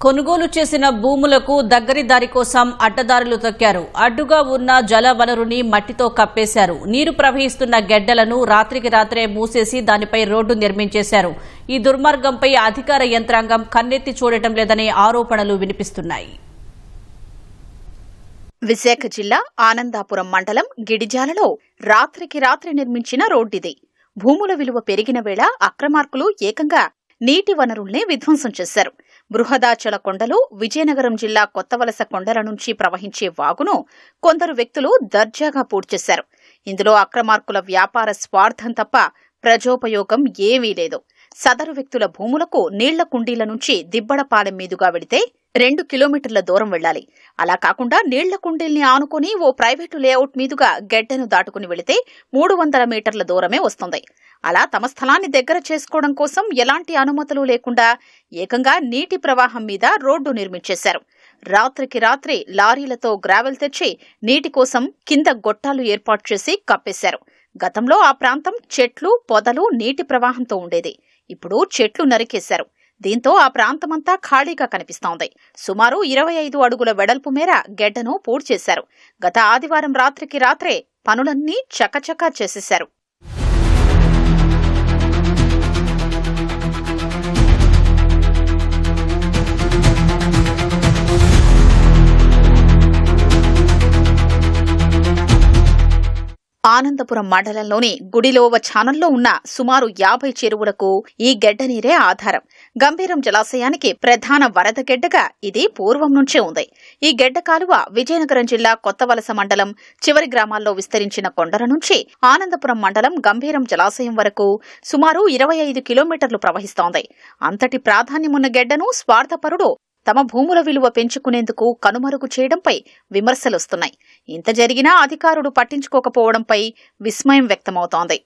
కొనుగోలు చేసిన భూములకు దగ్గరి దారి కోసం అడ్డదారులు తొక్కారు. అడ్డుగా ఉన్న జల వనరుని మట్టితో కప్పేశారు. నీరు ప్రవహిస్తున్న గెడ్డలను రాత్రికి రాత్రే మూసేసి దానిపై రోడ్డు నిర్మించేశారు. ఈ దుర్మార్గంపై అధికార యంత్రాంగం కన్నెత్తి చూడటం లేదనే ఆరోపణలు వినిపిస్తున్నాయి. విశాఖ జిల్లా ఆనందాపురం మండలం గిడిజాలలో రాత్రికి రాత్రి నిర్మించిన రోడ్డిది. భూముల విలువ పెరిగిన వేళ అక్రమార్కులు ఏకంగా నీటి వనరుల్నే విధ్వంసం చేశారు. బృహదాచల కొండలు, విజయనగరం జిల్లా కొత్తవలస కొండల నుంచి ప్రవహించే వాగును కొందరు వ్యక్తులు దర్జాగా పూడ్చేశారు. ఇందులో అక్రమార్కుల వ్యాపార స్వార్థం తప్ప ప్రజోపయోగం ఏమీ లేదు. సదరు వ్యక్తుల భూములకు నీళ్ల కుండీల నుంచి దిబ్బడపాలెం మీదుగా వెళితే 2 కిలోమీటర్ల దూరం వెళ్లాలి. అలా కాకుండా నీళ్ల కుండీల్ని ఆనుకుని ఓ ప్రైవేటు లేఅవుట్ మీదుగా గెడ్డను దాటుకుని వెళితే 300 మీటర్ల దూరమే వస్తుంది. అలా తమ స్థలాన్ని దగ్గర చేసుకోవడం కోసం ఎలాంటి అనుమతులు లేకుండా ఏకంగా నీటి ప్రవాహం మీద రోడ్డు నిర్మించేశారు. రాత్రికి రాత్రి లారీలతో గ్రావెల్ తెచ్చి నీటి కోసం కింద గొట్టాలు ఏర్పాటు చేసి కప్పేశారు. గతంలో ఆ ప్రాంతం చెట్లు, పొదలు, నీటి ప్రవాహంతో ఉండేది. ఇప్పుడు చెట్లు నరికేశారు. దీంతో ఆ ప్రాంతమంతా ఖాళీగా కనిపిస్తోంది. సుమారు 25 అడుగుల వెడల్పు మేర గెడ్డను పూడ్చేశారు. గత ఆదివారం రాత్రికి రాత్రే పనులన్నీ చకచకా చేసేశారు. ఆనందపురం మండలంలోని గుడిలోవ ఛానల్లో ఉన్న సుమారు 50 చెరువులకు ఈ గెడ్డ నీరే ఆధారం. గంభీరం జలాశయానికి ప్రధాన వరద గెడ్డగా ఇది పూర్వం నుంచే ఉంది. ఈ గెడ్డ కాలువ విజయనగరం జిల్లా కొత్తవలస మండలం చివరి గ్రామాల్లో విస్తరించిన కొండల నుంచి ఆనందపురం మండలం గంభీరం జలాశయం వరకు సుమారు 25 కిలోమీటర్లు ప్రవహిస్తోంది. అంతటి ప్రాధాన్యమున్న గెడ్డను స్వార్థపరుడు తమ భూముల విలువ పెంచుకునేందుకు కనుమరుగు చేయడంపై విమర్శలొస్తున్నాయి. ఇంత జరిగినా అధికారులు పట్టించుకోకపోవడంపై విస్మయం వ్యక్తమవుతోంది.